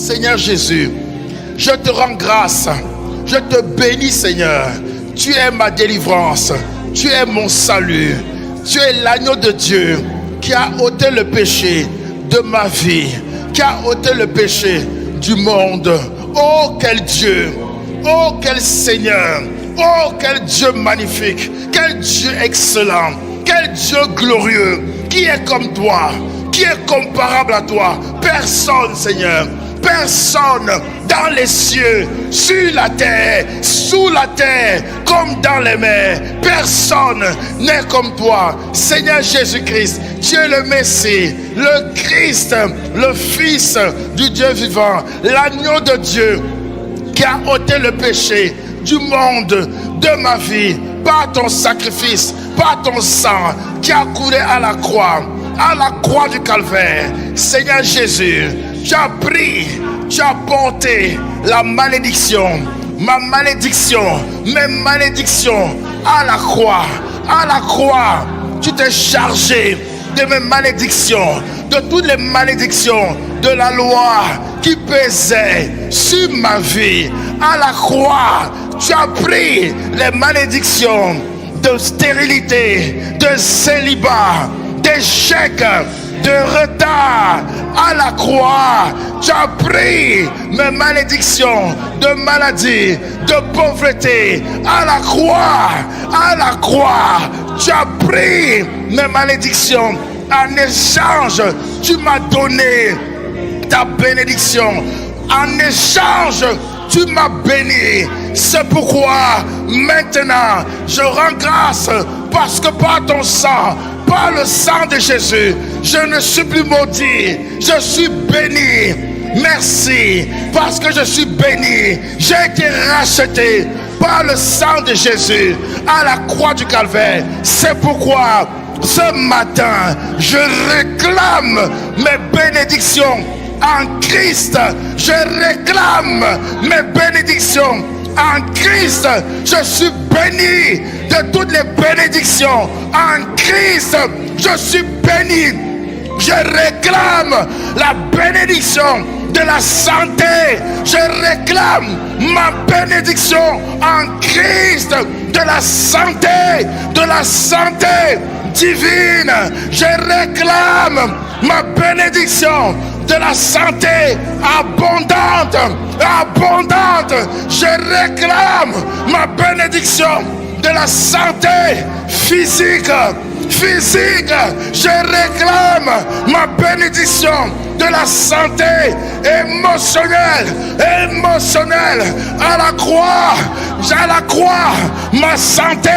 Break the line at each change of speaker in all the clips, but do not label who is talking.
Seigneur Jésus, je te rends grâce, je te bénis Seigneur. Tu es ma délivrance, tu es mon salut, tu es l'agneau de Dieu qui a ôté le péché de ma vie, qui a ôté le péché du monde. Oh quel Dieu, oh quel Seigneur, oh quel Dieu magnifique, quel Dieu excellent, quel Dieu glorieux. Qui est comme toi? Qui est comparable à toi? Personne Seigneur, personne dans les cieux, sur la terre, sous la terre, comme dans les mers. Personne n'est comme toi. Seigneur Jésus-Christ, tu es le Messie, le Christ, le Fils du Dieu vivant, l'agneau de Dieu qui a ôté le péché du monde, de ma vie, par ton sacrifice, par ton sang qui a coulé à la croix du calvaire. Seigneur Jésus, tu as pris, tu as porté la malédiction, ma malédiction, mes malédictions à la croix, tu t'es chargé de mes malédictions, de toutes les malédictions de la loi qui pesait sur ma vie. À la croix, tu as pris les malédictions de stérilité, de célibat, d'échec, de retard. À la croix, tu as pris mes malédictions de maladie, de pauvreté. À la croix, tu as pris mes malédictions. En échange, tu m'as donné ta bénédiction. En échange, tu m'as béni. C'est pourquoi maintenant je rends grâce, parce que par ton sang, par le sang de Jésus, je ne suis plus maudit, je suis béni. Merci, parce que je suis béni. J'ai été racheté par le sang de Jésus à la croix du calvaire. C'est pourquoi ce matin, je réclame mes bénédictions en Christ. Je réclame mes bénédictions en Christ. Je suis béni de toutes les bénédictions. En Christ, je suis béni. Je réclame la bénédiction de la santé. Je réclame ma bénédiction en Christ de la santé divine. Je réclame ma bénédiction de la santé abondante. Je réclame ma bénédiction de la santé physique. Je réclame ma bénédiction de la santé émotionnelle. À la croix, ma santé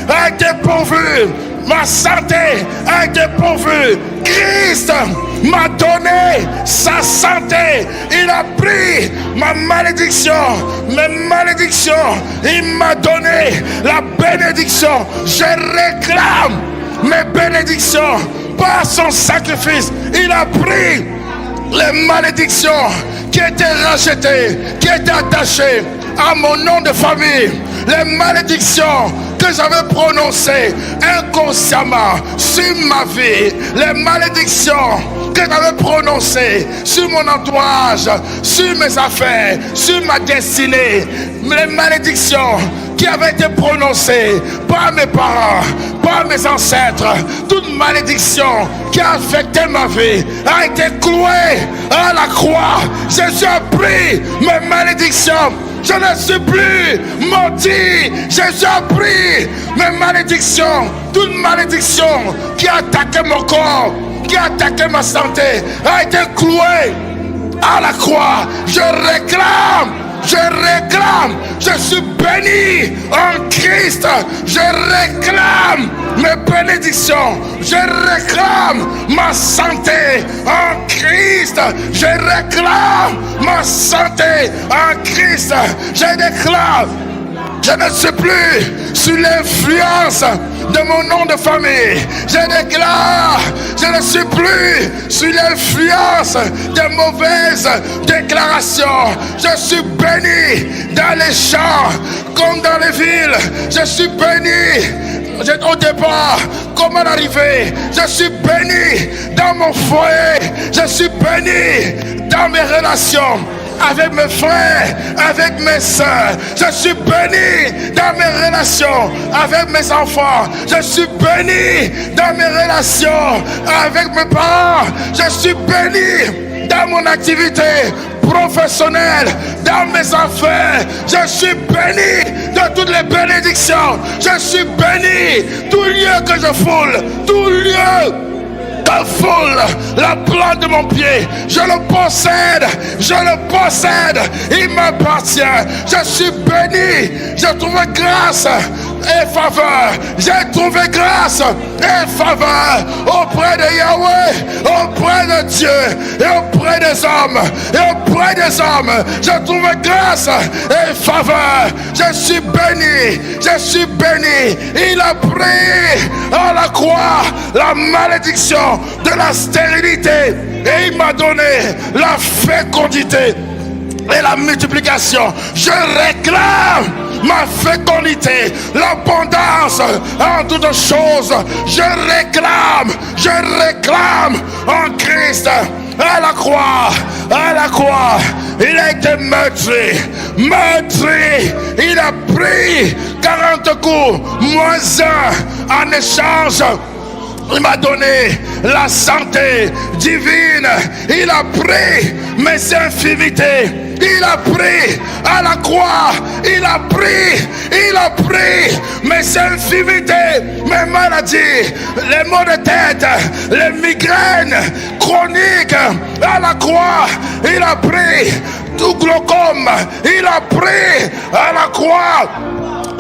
a été pourvue. Ma santé a été pourvue. Christ m'a donné sa santé. Il a pris ma malédiction, mes malédictions. Il m'a donné la bénédiction. Je réclame mes bénédictions par son sacrifice. Il a pris les malédictions qui étaient rachetées, qui étaient attachées à mon nom de famille. Les malédictions que j'avais prononcées inconsciemment sur ma vie, les malédictions que j'avais prononcées sur mon entourage, sur mes affaires, sur ma destinée, les malédictions qui avaient été prononcées par mes parents, par mes ancêtres, toute malédiction qui a affecté ma vie a été clouée à la croix. Jésus a pris mes malédictions. Je ne suis plus maudit. Jésus a pris mes malédictions. Toute malédiction qui a attaqué mon corps, qui a attaqué ma santé, a été clouée à la croix. Je réclame, je suis béni en Christ. Je réclame mes bénédictions. Je réclame ma santé en Christ. Je réclame ma santé en Christ. Je déclare, je ne suis plus sous l'influence de mon nom de famille. Je déclare, je ne suis plus sous l'influence de mauvaises déclarations. Je suis béni dans les champs comme dans les villes. Je suis béni au départ comme à l'arrivée. Je suis béni dans mon foyer. Je suis béni dans mes relations avec mes frères, avec mes soeurs. Je suis béni dans mes relations avec mes enfants. Je suis béni dans mes relations avec mes parents. Je suis béni dans mon activité professionnelle, dans mes affaires. Je suis béni de toutes les bénédictions. Je suis béni. Tout lieu que je foule, tout lieu foule la plante de mon pied, je le possède, il m'appartient. Je suis béni, j'ai trouvé grâce et faveur, j'ai trouvé grâce et faveur auprès de Yahweh, auprès de Dieu et auprès des hommes, j'ai trouvé grâce et faveur. Je suis béni, il a pris à la croix la malédiction de la stérilité et il m'a donné la fécondité et la multiplication. Je réclame ma fécondité, l'abondance en toutes choses. Je réclame en Christ. À la croix, il a été meurtri, il a pris 40 coups, moins un en échange. Il m'a donné la santé divine. Il a pris mes infirmités. Il a pris à la croix. Il a pris mes infirmités, mes maladies, les maux de tête, les migraines chroniques. À la croix, il a pris tout glaucome. Il a pris à la croix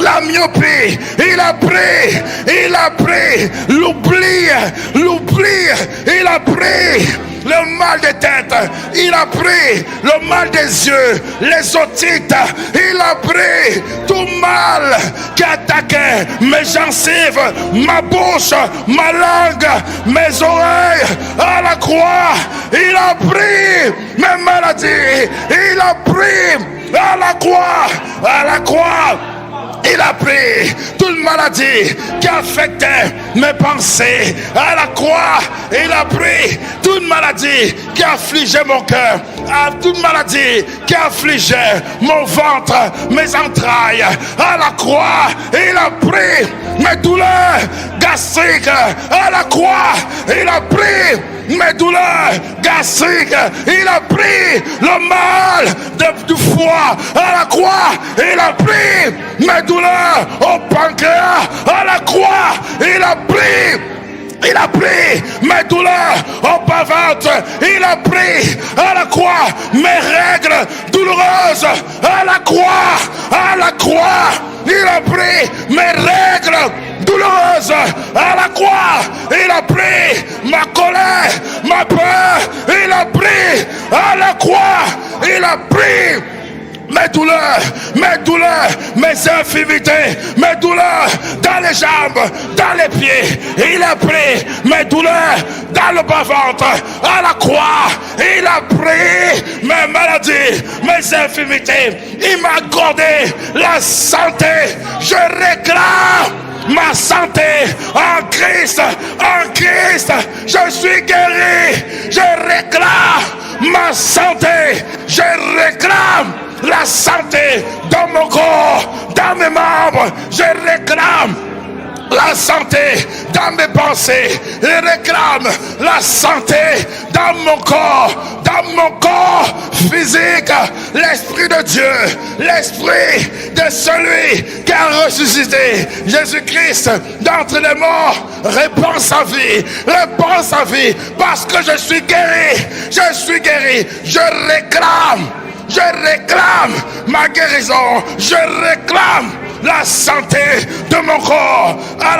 la myopie, il a pris l'oubli, il a pris le mal de tête, il a pris le mal des yeux, les otites, il a pris tout mal qui attaquait mes gencives, ma bouche, ma langue, mes oreilles. À la croix, il a pris mes maladies, il a pris à la croix. Il a pris toute maladie qui affectait mes pensées. À la croix, il a pris toute maladie qui affligeait mon cœur, toute maladie qui affligeait mon ventre, mes entrailles. À la croix, il a pris mes douleurs gastriques. À la croix, il a pris mes douleurs gastriques. Il a pris le mal du foie. À la croix, il a pris mes douleurs au pancréas. À la croix, il a pris mes douleurs au bas-ventre. Il a pris à la croix mes règles douloureuses. À la croix, il a pris mes règles douloureuse. À la croix, il a pris ma colère, ma peur. Il a pris à la croix, il a pris mes douleurs, mes infirmités, mes douleurs dans les jambes, dans les pieds. Il a pris mes douleurs dans le bas-ventre. À la croix, il a pris mes maladies, mes infirmités. Il m'a accordé la santé. Je réclame ma santé en Christ, je suis guéri. Je réclame ma santé. Je réclame la santé dans mon corps, dans mes membres. Je réclame la santé dans mes pensées. Je réclame la santé dans mon corps physique. L'Esprit de Dieu, l'Esprit de celui qui a ressuscité Jésus-Christ d'entre les morts répand sa vie, parce que je suis guéri. Je réclame ma guérison. Je réclame la santé de mon corps. À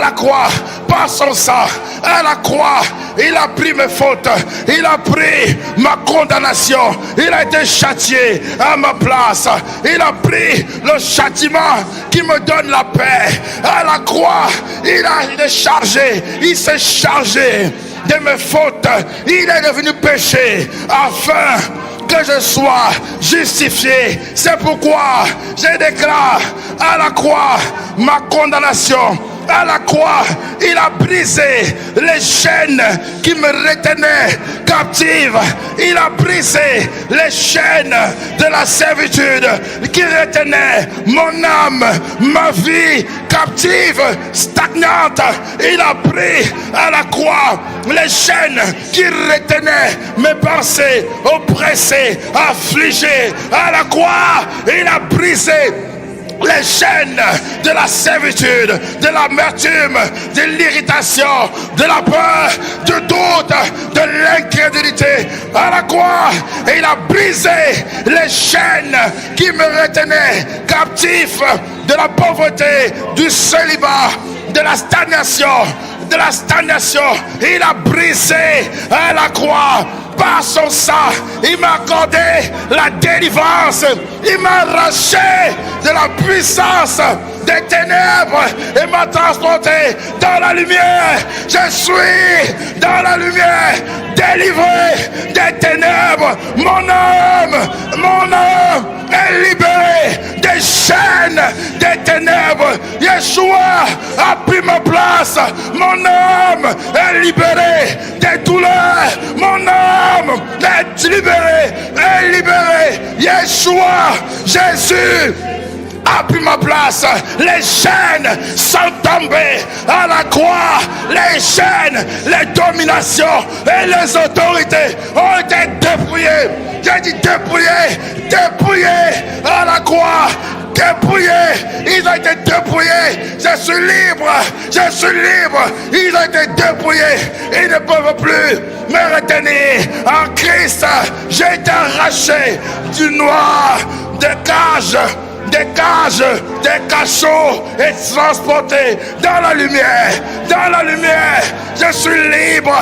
la croix, par son sang, à la croix, il a pris mes fautes, il a pris ma condamnation, il a été châtié à ma place, il a pris le châtiment qui me donne la paix. À la croix, il s'est chargé de mes fautes, il est devenu péché afin que je sois justifié. C'est pourquoi je déclare à la croix ma condamnation À la croix, il a brisé les chaînes qui me retenaient captive. Il a brisé les chaînes de la servitude qui retenaient mon âme, ma vie captive, stagnante. Il a pris à la croix les chaînes qui retenaient mes pensées oppressées, affligées. À la croix, il a brisé les chaînes de la servitude, de l'amertume, de l'irritation, de la peur, du doute, de l'incrédulité. À la croix, il a brisé les chaînes qui me retenaient captif de la pauvreté, du célibat, de la stagnation. Il a brisé à la croix. Par son sang, il m'a accordé la délivrance. Il m'a arraché de la puissance des ténèbres et m'a transporté dans la lumière. Je suis dans la lumière, délivré des ténèbres. Mon âme est libérée des chaînes des ténèbres. Yeshua a pris ma place. Mon âme est libérée des douleurs. Mon âme est libérée. Yeshua, Jésus a pris ma place. Les chaînes sont tombées à la croix. Les chaînes, les dominations et les autorités ont été dépouillées. J'ai dit dépouillées à la croix. Dépouillés, ils ont été dépouillés. Je suis libre. Ils ont été dépouillés. Ils ne peuvent plus me retenir. En Christ, j'ai été arraché du noir, des cachots et transporté dans la lumière. Je suis libre.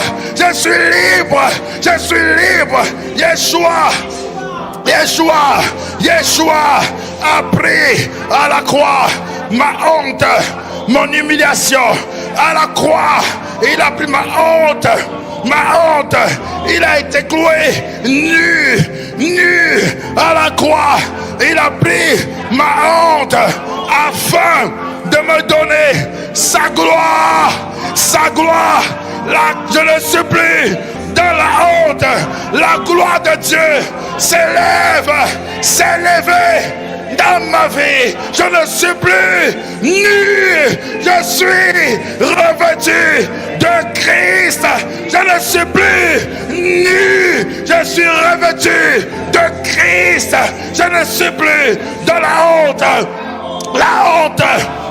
Yeshua a pris à la croix ma honte, mon humiliation. À la croix, il a pris ma honte. Il a été cloué nu à la croix. Il a pris ma honte afin de me donner sa gloire. Là, je ne suis plus dans la honte. La gloire de Dieu s'élève dans ma vie. Je ne suis plus nu. Je suis revêtu de Christ. Je ne suis plus nu. Je suis revêtu de Christ. Je ne suis plus dans la honte. La honte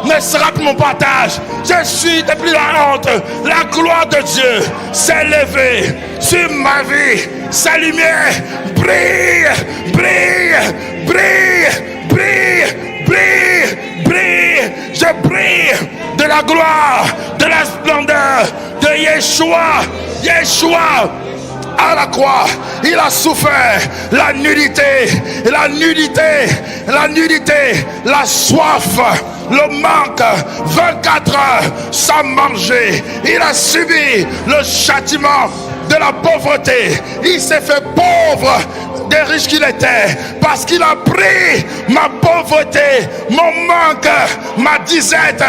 ne sera plus mon partage. Je suis depuis la honte. La gloire de Dieu s'est levée sur ma vie. Sa lumière brille. Je brille de la gloire, de la splendeur de Yeshua. À la croix, il a souffert la nudité, la soif, le manque, 24 heures sans manger. Il a subi le châtiment de la pauvreté. Il s'est fait pauvre des riches qu'il était, parce qu'il a pris ma pauvreté, mon manque, ma disette.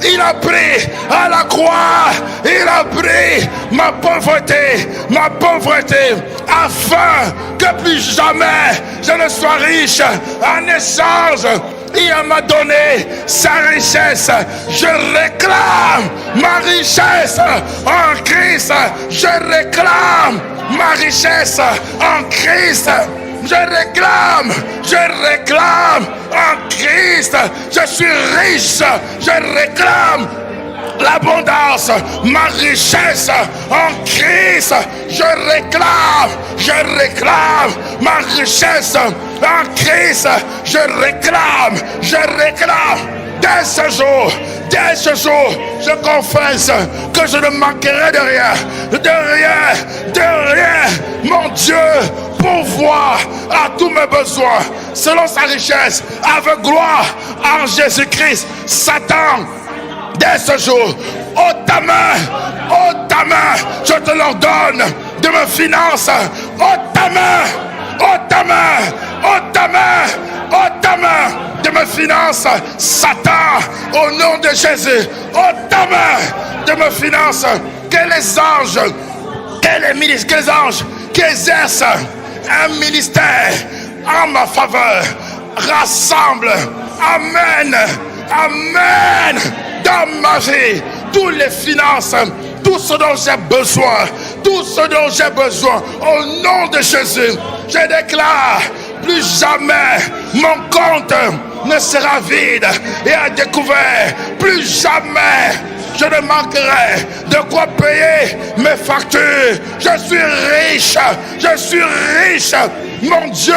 Il a pris à la croix, il a pris ma pauvreté, afin que plus jamais je ne sois riche. En échange, il m'a donné sa richesse. Je réclame ma richesse en Christ. Je réclame ma richesse en Christ. Je réclame en Christ. Je suis riche. Je réclame l'abondance, ma richesse en Christ. Je réclame ma richesse en Christ. Je réclame. Dès ce jour, je confesse que je ne manquerai de rien. Mon Dieu pourvoit à tous mes besoins selon sa richesse avec gloire en Jésus-Christ. Satan, dès ce jour, ôte ta main, je te l'ordonne de mes finances. Ôte ta main, de mes finances. Satan, au nom de Jésus, ôte ta main de mes finances. Que les anges, que les anges qui exercent un ministère en ma faveur rassemblent. Amen. Amen. Dans ma vie, toutes les finances, tout ce dont j'ai besoin, tout ce dont j'ai besoin, au nom de Jésus, je déclare, plus jamais mon compte ne sera vide et à découvert. Plus jamais je ne manquerai de quoi payer mes factures. Je suis riche, je suis riche. Mon Dieu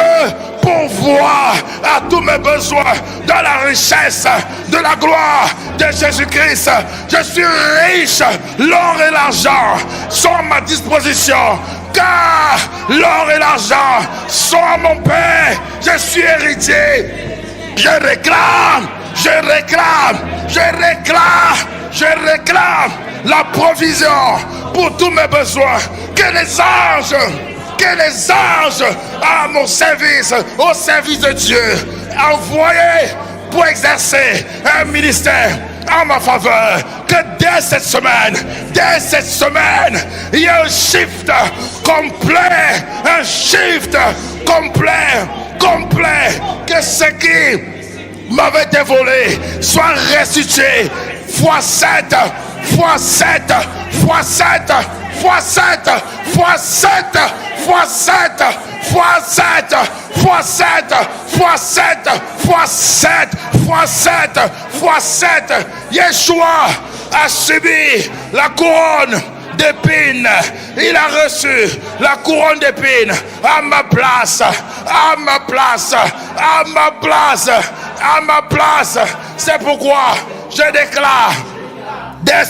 pourvoit à tous mes besoins dans la richesse de la gloire de Jésus-Christ. Je suis riche, l'or et l'argent sont à ma disposition, car l'or et l'argent sont à mon Père. Je suis héritier. Je réclame, je réclame, je réclame, je réclame la provision pour tous mes besoins. Que les anges à mon service, au service de Dieu, envoyés pour exercer un ministère en ma faveur. Que dès cette semaine, il y a un shift complet, que ce qui m'avait été volé soit restitué fois 7, fois 7, fois 7, fois 7, fois 7, fois 7, fois 7, fois 7, fois 7, fois 7, fois 7, fois 7. Yeshua a subi la couronne d'épines. Il a reçu la couronne d'épines à ma place, à ma place, à ma place, à ma place. C'est pourquoi je déclare dès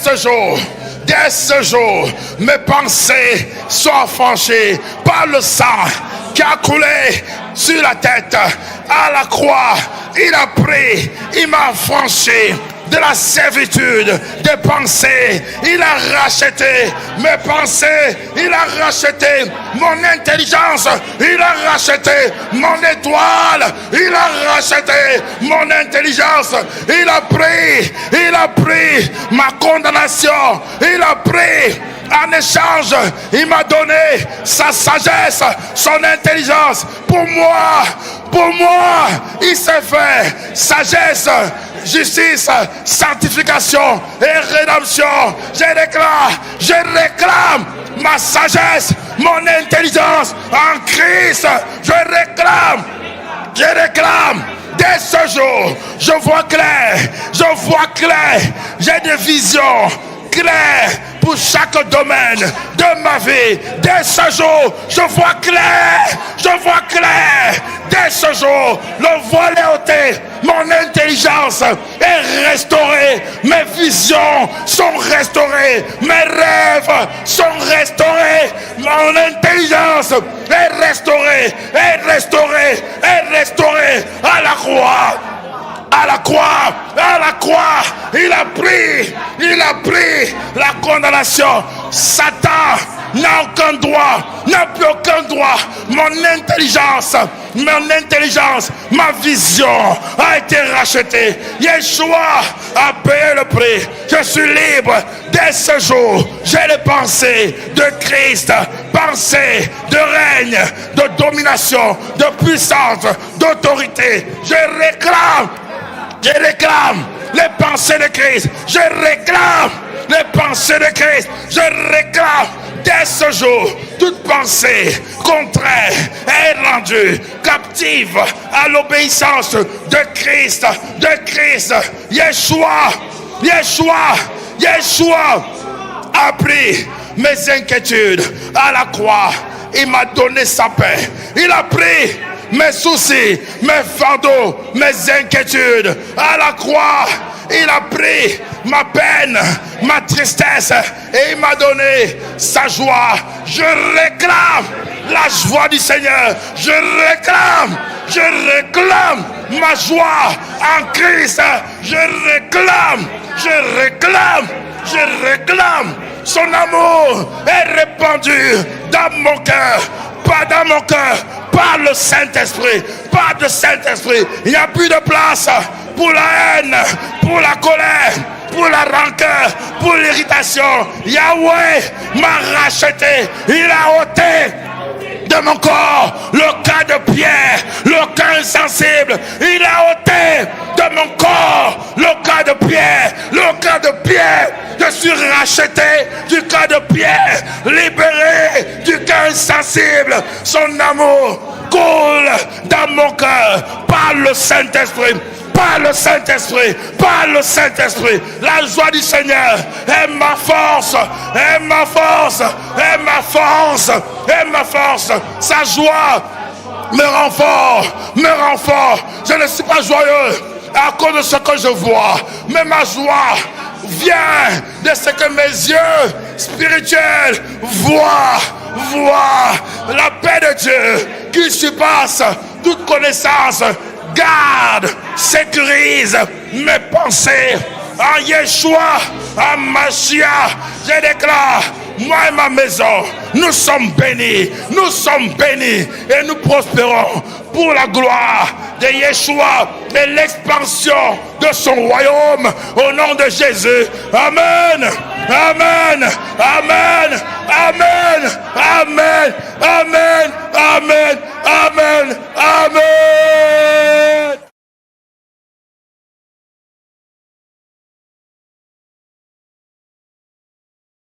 ce jour, mes pensées sont affranchies par le sang qui a coulé sur la tête. À la croix, il a pris, il m'a affranchi de la servitude des pensées. Il a racheté mes pensées, il a racheté mon intelligence, il a racheté mon étoile, il a racheté mon intelligence. Il a pris ma condamnation, il a pris en échange, il m'a donné sa sagesse, son intelligence. Pour moi, il s'est fait sagesse, justice, sanctification et rédemption. Je réclame ma sagesse, mon intelligence en Christ. Je réclame. Dès ce jour, je vois clair. J'ai des visions claires pour chaque domaine de ma vie. Dès ce jour, je vois clair. Dès ce jour, le voile est ôté. Mon intelligence est restaurée. Mes visions sont restaurées. Mes rêves sont restaurés. Mon intelligence est restaurée. À la croix, il a pris la condamnation. Satan n'a plus aucun droit. Mon intelligence, ma vision a été rachetée. Yeshua a payé le prix. Je suis libre. Dès ce jour, j'ai les pensées de Christ, pensées de règne, de domination, de puissance, d'autorité. Je réclame les pensées de Christ. Je réclame les pensées de Christ. Je réclame dès ce jour toute pensée contraire est rendue captive à l'obéissance de Christ. Yeshua a pris mes inquiétudes à la croix. Il m'a donné sa paix. Il a pris mes soucis, mes fardeaux, mes inquiétudes à la croix. Il a pris ma peine, ma tristesse et il m'a donné sa joie. Je réclame la joie du Seigneur. Je réclame ma joie en Christ. Je réclame. Son amour est répandu dans mon cœur, pas dans mon cœur, par le Saint-Esprit, par le Saint-Esprit. Il n'y a plus de place pour la haine, pour la colère, pour la rancœur, pour l'irritation. Yahweh m'a racheté, il a ôté de mon corps le cœur de pierre, le cœur insensible. Il a ôté de mon corps le cœur de pierre, le cœur de pierre. Je suis racheté du cœur de pierre, libéré du cœur insensible. Son amour coule dans mon cœur par le Saint-Esprit. Par le Saint-Esprit, par le Saint-Esprit. La joie du Seigneur est ma force, est ma force, est ma force, est ma force. Sa joie me rend fort, me rend fort. Je ne suis pas joyeux à cause de ce que je vois, mais ma joie vient de ce que mes yeux spirituels voient. La paix de Dieu qui surpasse toute connaissance garde, sécurise mes pensées. En Yeshua, en Mashiach, je déclare, moi et ma maison, nous sommes bénis et nous prospérons pour la gloire de Yeshua et l'expansion de son royaume au nom de Jésus. Amen, amen, amen, amen, amen, amen, amen, amen, amen.